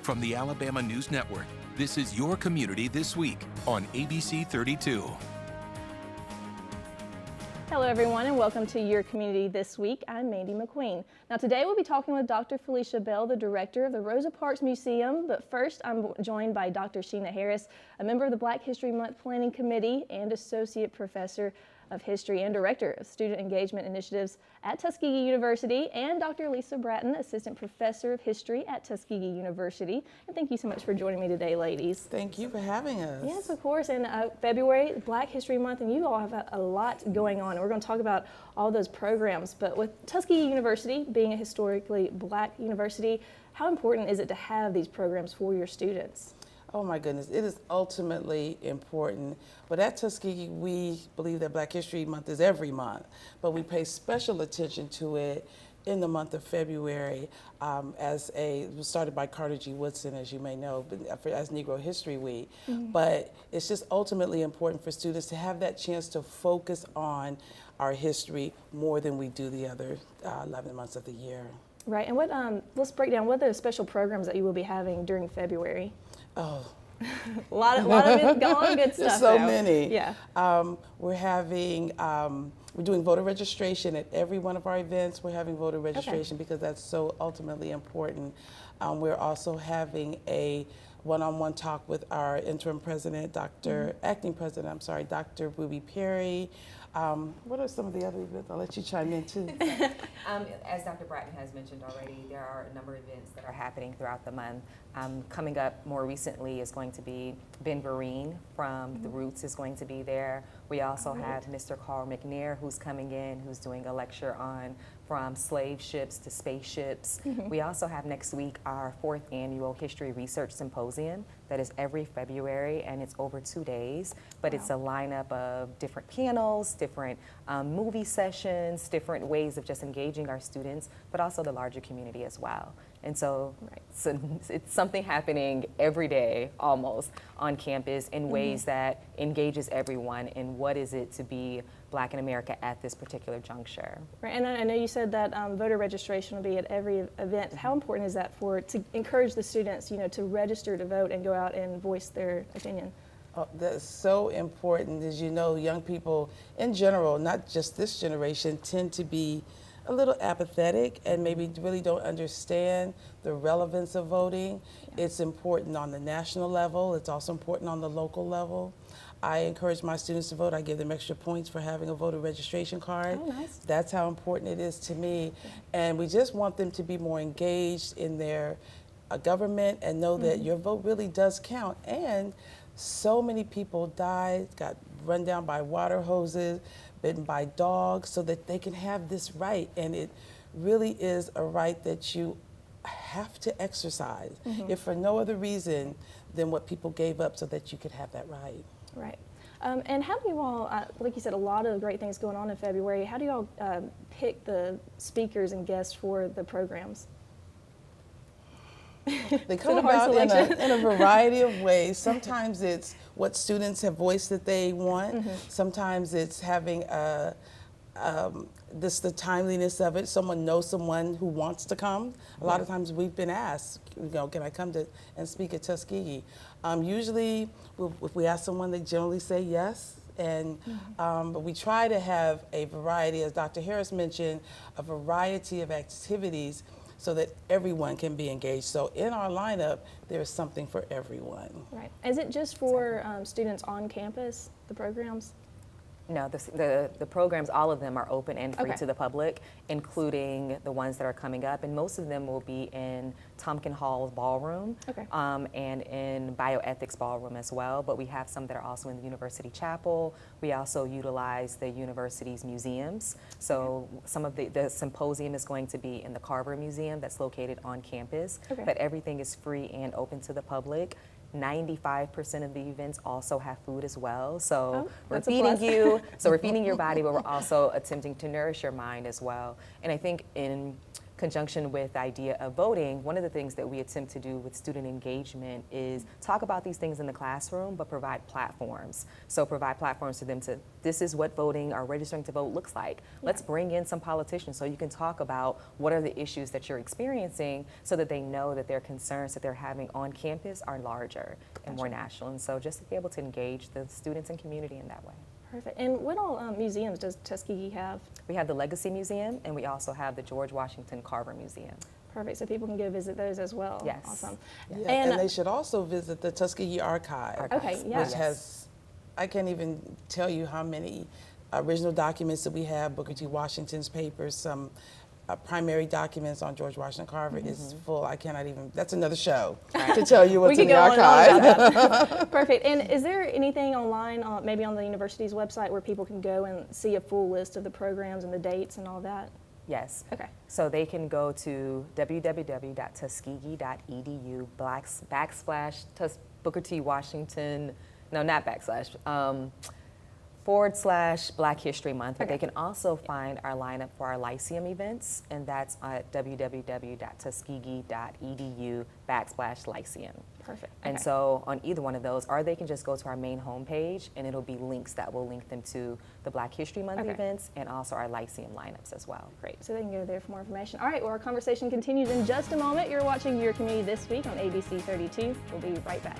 From the Alabama News Network, this is Your Community This Week on ABC 32. Hello everyone and welcome to Your Community This Week. I'm Mandy McQueen. Now today we'll be talking with Dr. Felicia Bell, the director of the Rosa Parks Museum. But first I'm joined by Dr. Sheena Harris, a member of the Black History Month Planning Committee and Associate Professor of History and Director of Student Engagement Initiatives at Tuskegee University, and Dr. Lisa Bratton, Assistant Professor of History at Tuskegee University. And thank you so much for joining me today, ladies. Thank you for having us. Yes, of course. And February, Black History Month, and you all have a lot going on. And we're going to talk about all those programs. But with Tuskegee University being a historically Black university, how important is it to have these programs for your students? Oh my goodness, it is ultimately important. But at Tuskegee, we believe that Black History Month is every month, but we pay special attention to it in the month of February it was started by Carter G. Woodson, as you may know, as Negro History Week. But it's just ultimately important for students to have that chance to focus on our history more than we do the other 11 months of the year. Right, and what let's break down what are the special programs that you will be having during February. Oh. a lot of good stuff. There's so now. many. Yeah. We're doing voter registration at every one of our events. We're having voter registration because that's so ultimately important. We're also having a one-on-one talk with our interim president, acting president, Dr. Ruby Perry. What are some of the other events? I'll let you chime in too. As Dr. Bratton has mentioned already, there are a number of events that are happening throughout the month. Coming up more recently is going to be Ben Vereen from The Roots is going to be there. We also have Mr. Carl McNair who's coming in, who's doing a lecture on from slave ships to spaceships. We also have next week our 4th annual History Research Symposium that is every February, and it's over 2 days, but it's a lineup of different panels, different movie sessions, different ways of just engaging our students, but also the larger community as well. And so, so it's something happening every day almost on campus in ways that engages everyone in what is it to be Black in America at this particular juncture. Right, and I know you said that voter registration will be at every event. How important is that to encourage the students, to register to vote and go out and voice their opinion? Oh, that's so important. As you know, young people in general, not just this generation, tend to be a little apathetic and maybe really don't understand the relevance of voting. It's important on the national level. It's also important on the local level. I encourage my students to vote. I give them extra points for having a voter registration card. Oh, nice. That's how important it is to me. And we just want them to be more engaged in their government and know that your vote really does count. And so many people died, got run down by water hoses, bitten by dogs, so that they can have this right. And it really is a right that you have to exercise, if for no other reason than what people gave up so that you could have that right. Right. And how do you all, like you said, a lot of great things going on in February. How do you all pick the speakers and guests for the programs? They come about in a variety of ways. Sometimes it's what students have voiced that they want. Sometimes it's having the timeliness of it. Someone knows someone who wants to come. A lot of times we've been asked, can I come and speak at Tuskegee? Usually, if we ask someone, they generally say yes. And but we try to have a variety, as Dr. Harris mentioned, a variety of activities so that everyone can be engaged. So in our lineup, there's something for everyone. Right. Is it just for students on campus, the programs? No, the programs, all of them are open and free to the public, including the ones that are coming up, and most of them will be in Tompkin Hall's ballroom and in bioethics ballroom as well, but we have some that are also in the university chapel. We also utilize the university's museums. So some of the symposium is going to be in the Carver Museum that's located on campus, but everything is free and open to the public. 95% of the events also have food as well. So we're feeding you, so we're feeding your body, but we're also attempting to nourish your mind as well. And I think in conjunction with the idea of voting, one of the things that we attempt to do with student engagement is talk about these things in the classroom, but provide platforms. So provide platforms for them to, this is what voting or registering to vote looks like. Let's bring in some politicians so you can talk about what are the issues that you're experiencing so that they know that their concerns that they're having on campus are larger and more national. And so just to be able to engage the students and community in that way. Perfect. And what all museums does Tuskegee have? We have the Legacy Museum, and we also have the George Washington Carver Museum. Perfect. So people can go visit those as well. Yes. Awesome. Yeah, and they should also visit the Tuskegee Archive, Okay, yeah. which has, I can't even tell you how many original documents that we have, Booker T. Washington's papers, some primary documents on George Washington Carver is full. I cannot even, that's another show to tell you what's in the archive. Perfect. And is there anything online, maybe on the university's website, where people can go and see a full list of the programs and the dates and all that? Yes. Okay. So they can go to www.tuskegee.edu / Booker T. Washington, no, not backslash, / Black History Month, but they can also find our lineup for our Lyceum events, and that's at www.tuskegee.edu / Lyceum. Perfect. And so on either one of those, or they can just go to our main homepage, and it'll be links that will link them to the Black History Month events and also our Lyceum lineups as well. Great. So they can go there for more information. All right, well, our conversation continues in just a moment. You're watching Your Community This Week on ABC 32. We'll be right back.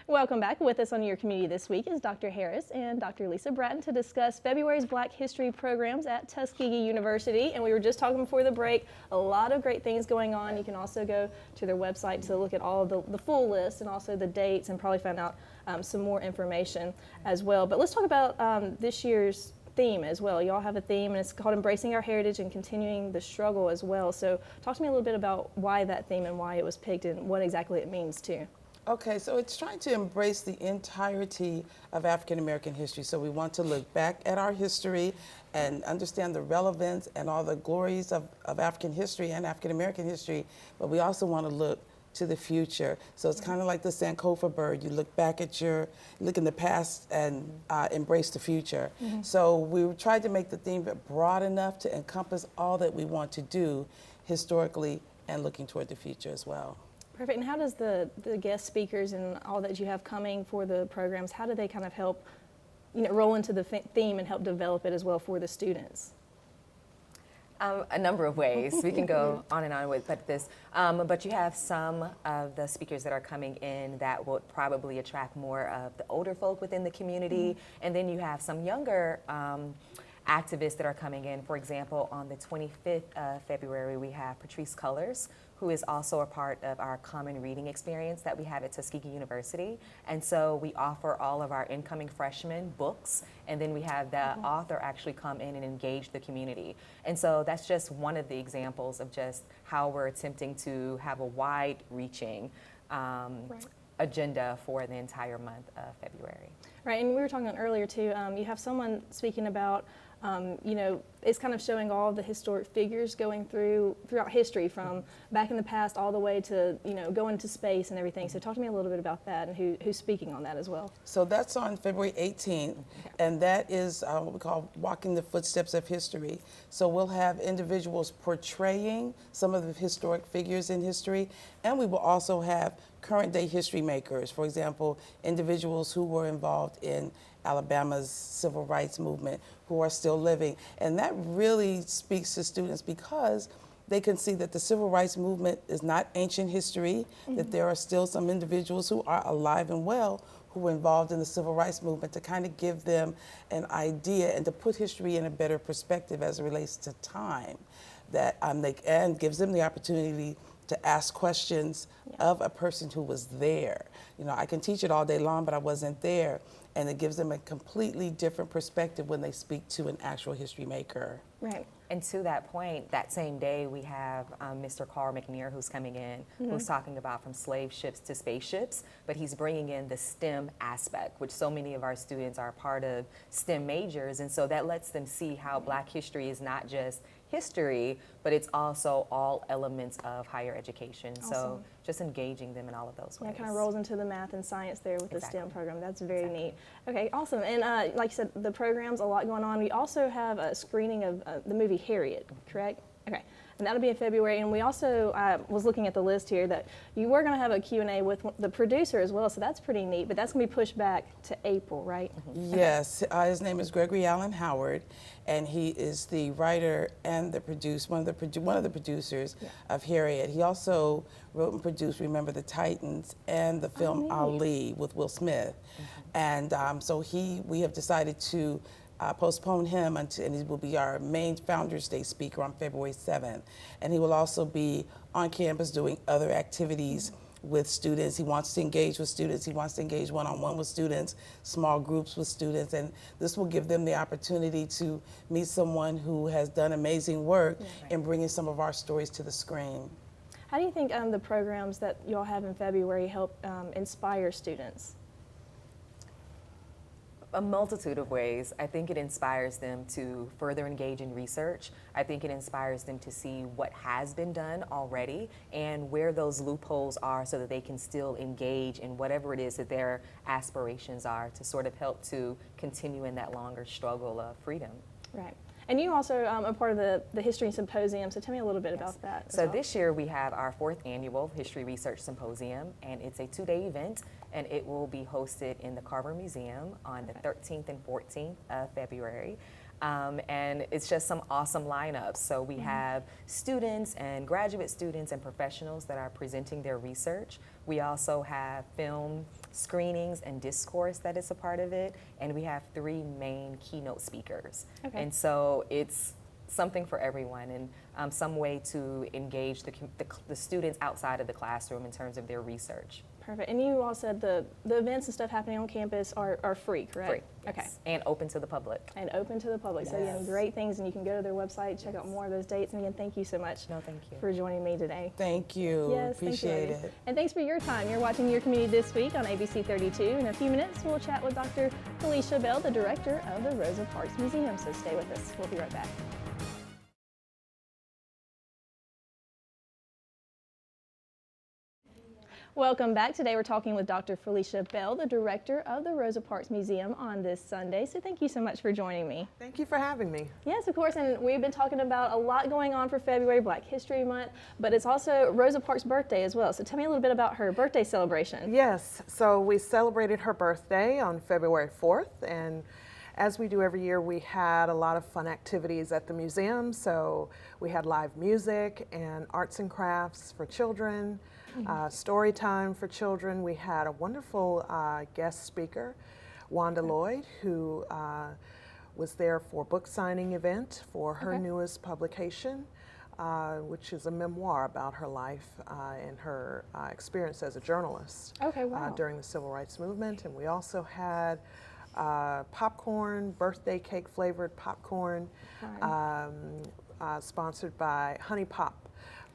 Welcome back. With us on Your Community This Week is Dr. Harris and Dr. Lisa Bratton to discuss February's Black History programs at Tuskegee University. And we were just talking before the break, a lot of great things going on. You can also go to their website to look at all of the full list and also the dates and probably find out some more information as well. But let's talk about this year's theme as well. You all have a theme, and it's called Embracing Our Heritage and Continuing the Struggle as well. So talk to me a little bit about why that theme and why it was picked and what exactly it means too. Okay, so it's trying to embrace the entirety of African American history. So we want to look back at our history and understand the relevance and all the glories of African history and African American history, but we also want to look to the future. So it's kind of like the Sankofa bird. You look back at look in the past and embrace the future. So we tried to make the theme broad enough to encompass all that we want to do historically and looking toward the future as well. Perfect. And how does the guest speakers and all that you have coming for the programs, how do they kind of help, roll into the theme and help develop it as well for the students? A number of ways. We can go on and on with this, but you have some of the speakers that are coming in that will probably attract more of the older folk within the community, and then you have some younger activists that are coming in. For example, on the 25th of February, we have Patrice Cullors, who is also a part of our common reading experience that we have at Tuskegee University. And so we offer all of our incoming freshmen books, and then we have the author actually come in and engage the community. And so that's just one of the examples of just how we're attempting to have a wide-reaching agenda for the entire month of February. Right, and we were talking earlier too, you have someone speaking about it's kind of showing all the historic figures going throughout history, from back in the past all the way to, going to space and everything. So talk to me a little bit about that and who's speaking on that as well. So that's on February 18th, and that is what we call Walking the Footsteps of History. So we'll have individuals portraying some of the historic figures in history, and we will also have current day history makers. For example, individuals who were involved in Alabama's civil rights movement who are still living. And that really speaks to students because they can see that the civil rights movement is not ancient history, that there are still some individuals who are alive and well who were involved in the civil rights movement, to kind of give them an idea and to put history in a better perspective as it relates to time, that and gives them the opportunity to ask questions of a person who was there. I can teach it all day long, but I wasn't there. And it gives them a completely different perspective when they speak to an actual history maker. Right. And to that point, that same day we have Mr. Carl McNear who's coming in, who's talking about from slave ships to spaceships, but he's bringing in the STEM aspect, which so many of our students are part of STEM majors, and so that lets them see how Black history is not just history, but it's also all elements of higher education. Awesome. So just engaging them in all of those ways. Yeah, kind of rolls into the math and science there with the STEM program. That's very neat. Okay, awesome. And like you said, the program's a lot going on. We also have a screening of the movie Harriet, correct? Okay. And that'll be in February. And we also was looking at the list here that you were going to have a Q&A with the producer as well, so that's pretty neat. But that's going to be pushed back to April, right? Yes, his name is Gregory Allen Howard, and he is the writer and one of the producers of Harriet. He also wrote and produced Remember the Titans and the film Ali with Will Smith. And so we have decided to postpone him and he will be our main Founders Day speaker on February 7th. And he will also be on campus doing other activities with students. He wants to engage with students. He wants to engage one-on-one with students, small groups with students, and this will give them the opportunity to meet someone who has done amazing work in bringing some of our stories to the screen. How do you think the programs that you'll have in February help inspire students? A multitude of ways. I think it inspires them to further engage in research. I think it inspires them to see what has been done already and where those loopholes are so that they can still engage in whatever it is that their aspirations are to sort of help to continue in that longer struggle of freedom. Right. And you also are part of the History Symposium, so tell me a little bit about that. So this year we have our 4th annual History Research Symposium, and it's a 2-day event, and it will be hosted in the Carver Museum on the 13th and 14th of February. And it's just some awesome lineups. So we have students and graduate students and professionals that are presenting their research. We also have film screenings and discourse that is a part of it. And we have 3 main keynote speakers. And so it's something for everyone and some way to engage the students outside of the classroom in terms of their research. Perfect. And you all said the events and stuff happening on campus are free, correct? Free. Okay. Yes. And open to the public. And open to the public. So yeah, great things, and you can go to their website, check out more of those dates. And again, thank you so much for joining me today. Thank you. Yes, appreciate thank you, it. And thanks for your time. You're watching Your Community This Week on ABC 32. In a few minutes, we'll chat with Dr. Felicia Bell, the director of the Rosa Parks Museum. So stay with us. We'll be right back. Welcome back. Today we're talking with Dr. Felicia Bell, the director of the Rosa Parks Museum on this Sunday. So thank you so much for joining me. Thank you for having me. Yes, of course, and we've been talking about a lot going on for February, Black History Month, but it's also Rosa Parks' birthday as well. So tell me a little bit about her birthday celebration. Yes, so we celebrated her birthday on February 4th, and as we do every year, we had a lot of fun activities at the museum. So we had live music and arts and crafts for children. Story time for children. We had a wonderful guest speaker, Wanda Lloyd, who was there for a book signing event for her newest publication, which is a memoir about her life and her experience as a journalist during the Civil Rights Movement. And we also had popcorn, birthday cake flavored popcorn, sponsored by Honey Pop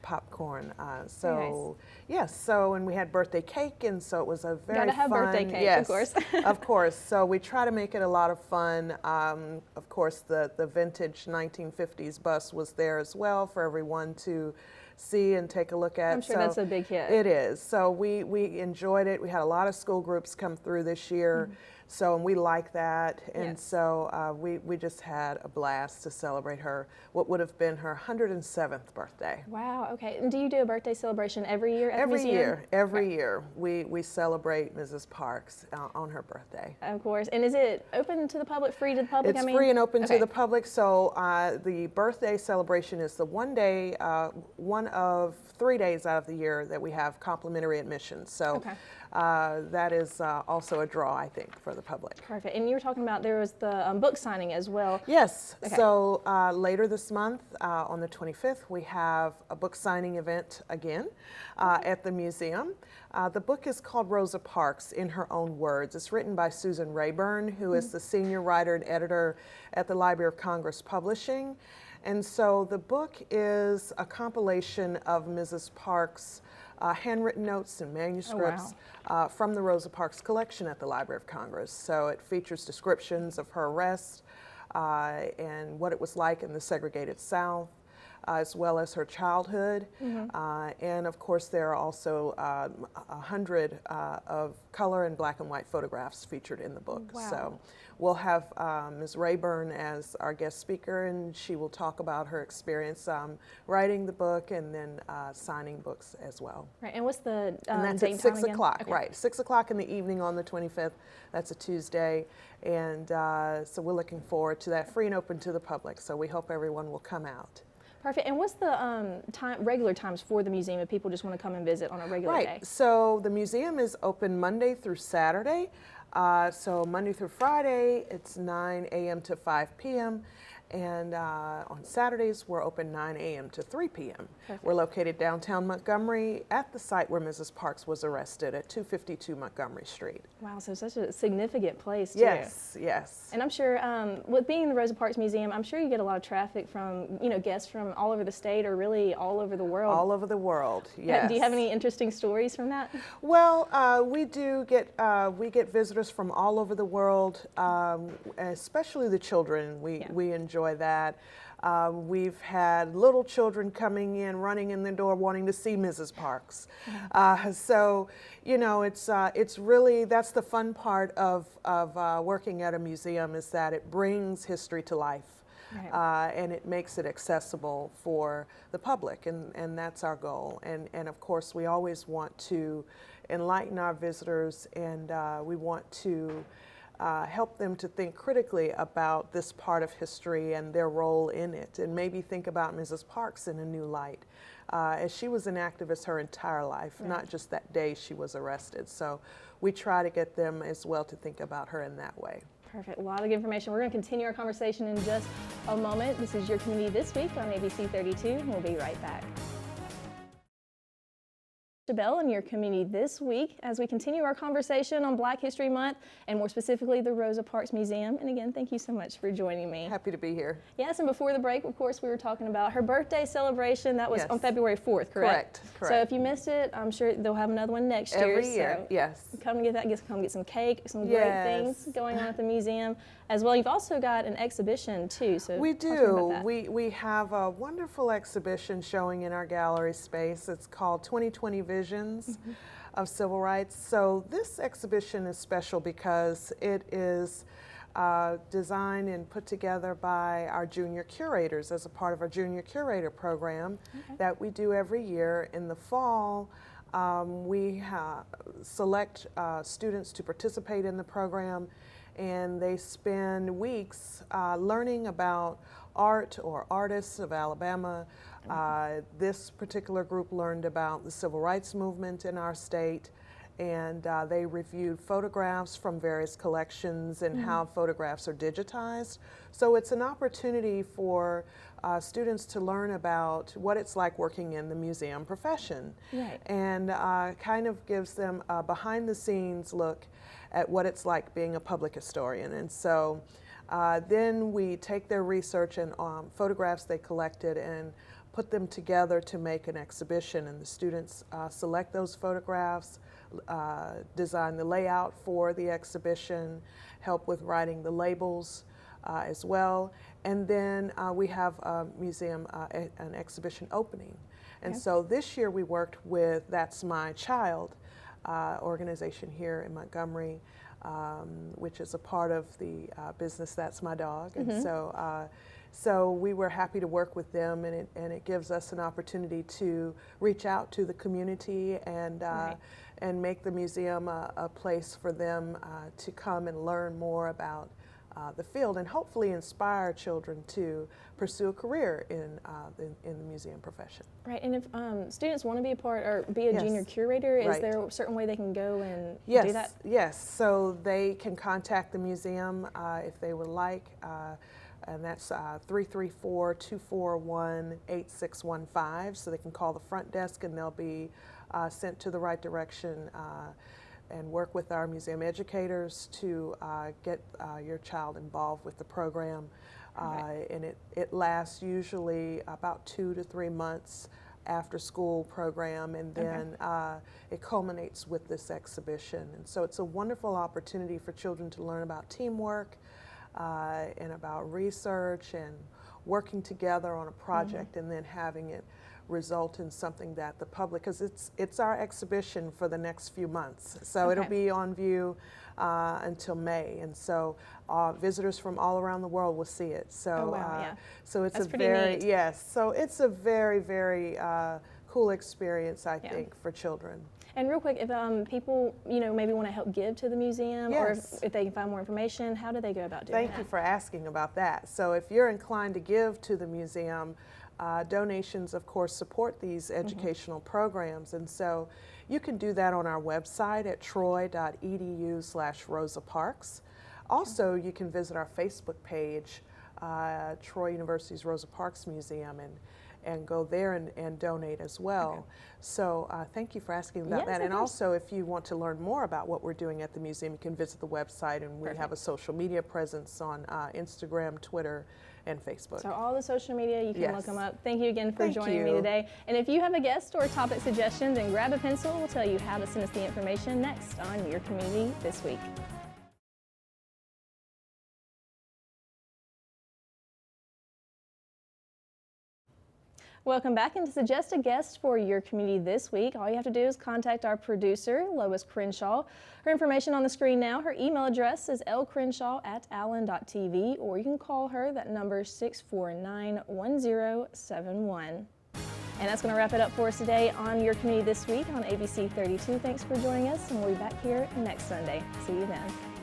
popcorn. And we had birthday cake, and so it was a very Gotta have fun, birthday cake, of course. Of course. So we try to make it a lot of fun. Of course, the vintage 1950s bus was there as well for everyone to see and take a look at. I'm sure that's a big hit. It is. So we enjoyed it. We had a lot of school groups come through this year. So, and we like that. And so we just had a blast to celebrate her, what would have been her 107th birthday. Wow, okay. And do you do a birthday celebration every year at the museum? Every year. We celebrate Mrs. Parks on her birthday. Of course. And is it open to the public, free to the public? It's free and open to the public. So the birthday celebration is the one day, one of 3 days out of the year that we have complimentary admission. So that is also a draw, I think, for the public. Perfect. And you were talking about there was the book signing as well. Yes. So later this month, on the 25th, we have a book signing event again at the museum. The book is called Rosa Parks, in her own words. It's written by Susan Rayburn, who is the senior writer and editor at the Library of Congress Publishing. And so the book is a compilation of Mrs. Parks' handwritten notes and manuscripts from the Rosa Parks collection at the Library of Congress. So it features descriptions of her arrest and what it was like in the segregated South, as well as her childhood. And of course, there are also 100 of color and black and white photographs featured in the book. Wow. So we'll have Ms. Rayburn as our guest speaker, and she will talk about her experience writing the book and then signing books as well. Right, and what's the And that's date at 6 time o'clock, again? Okay. right. 6 o'clock in the evening on the 25th. That's a Tuesday. And so we're looking forward to that, free and open to the public. So we hope everyone will come out. Perfect. And what's the regular times for the museum if people just want to come and visit on a regular day? Right. So the museum is open Monday through Saturday. So Monday through Friday, it's 9 a.m. to 5 p.m. And on Saturdays, we're open 9 a.m. to 3 p.m. Perfect. We're located downtown Montgomery at the site where Mrs. Parks was arrested at 252 Montgomery Street. Wow, so such a significant place, too. Yes, yes. And I'm sure, with being in the Rosa Parks Museum, I'm sure you get a lot of traffic from, guests from all over the state or really all over the world. All over the world, yes. Do you have any interesting stories from that? Well, we get visitors from all over the world, especially the children. We enjoy that. We've had little children coming in, running in the door, wanting to see Mrs. Parks. So, it's really, that's the fun part of working at a museum, is that it brings history to life. Right. And it makes it accessible for the public, and that's our goal. And of course, we always want to enlighten our visitors, and we want to help them to think critically about this part of history and their role in it, and maybe think about Mrs. Parks in a new light, as she was an activist her entire life, right. Not just that day she was arrested. So we try to get them as well to think about her in that way. Perfect. A lot of information. We're going to continue our conversation in just a moment. This is Your Community This Week on ABC 32, and we'll be right back. Bell in Your Community This Week as we continue our conversation on Black History Month and more specifically the Rosa Parks Museum. And again, thank you so much for joining me. Happy to be here. Yes, and before the break, of course, we were talking about her birthday celebration. That was on February 4th, correct? Correct. So if you missed it, I'm sure they'll have another one next year. Every year, yes. Come get that, come get some cake, some great things going on at the museum as well. You've also got an exhibition too. So we do. We have a wonderful exhibition showing in our gallery space. It's called 2020 Visions of Civil Rights. So this exhibition is special because it is designed and put together by our junior curators as a part of our junior curator program that we do every year. In the fall, we select students to participate in the program, and they spend weeks learning about art or artists of Alabama. This particular group learned about the civil rights movement in our state, and they reviewed photographs from various collections and how photographs are digitized. So it's an opportunity for students to learn about what it's like working in the museum profession, and kind of gives them a behind-the-scenes look at what it's like being a public historian. And so then we take their research and photographs they collected and put them together to make an exhibition, and the students select those photographs, design the layout for the exhibition, help with writing the labels as well, and then we have a museum, an exhibition opening. And so this year we worked with That's My Child organization here in Montgomery, which is a part of the business That's My Dog. And so we were happy to work with them, and it gives us an opportunity to reach out to the community and and make the museum a place for them to come and learn more about the field, and hopefully inspire children to pursue a career in the museum profession. Right, and if students want to be a part or be a junior curator, is there a certain way they can go and do that? Yes, so they can contact the museum if they would like, and that's 334-241-8615, so they can call the front desk and they'll be sent to the right direction and work with our museum educators to get your child involved with the program. And it lasts usually about 2 to 3 months after school program, and then it culminates with this exhibition. And so it's a wonderful opportunity for children to learn about teamwork and about research and working together on a project and then having it result in something that the public, because it's our exhibition for the next few months. So it'll be on view until May, and so visitors from all around the world will see it. So, so it's That's a pretty very neat. So it's a very, very cool experience, I think, for children. And real quick, if people, maybe want to help give to the museum, or if they can find more information, how do they go about doing that? Thank you for asking about that. So if you're inclined to give to the museum, donations, of course, support these educational programs. And so you can do that on our website at troy.edu/Rosa Parks. Also, you can visit our Facebook page, Troy University's Rosa Parks Museum, and go there and donate as well. So thank you for asking about that. And also, if you want to learn more about what we're doing at the museum, you can visit the website, and we have a social media presence on Instagram, Twitter, and Facebook. So all the social media, you can look them up. Thank you again for joining me today. And if you have a guest or topic suggestion, then grab a pencil. We'll tell you how to send us the information next on Your Community This Week. Welcome back, and to suggest a guest for Your Community This Week, all you have to do is contact our producer, Lois Crenshaw. Her information on the screen now. Her email address is lcrenshaw@allen.tv, or you can call her. That number is 649-1071. And that's going to wrap it up for us today on Your Community This Week on ABC 32. Thanks for joining us, and we'll be back here next Sunday. See you then.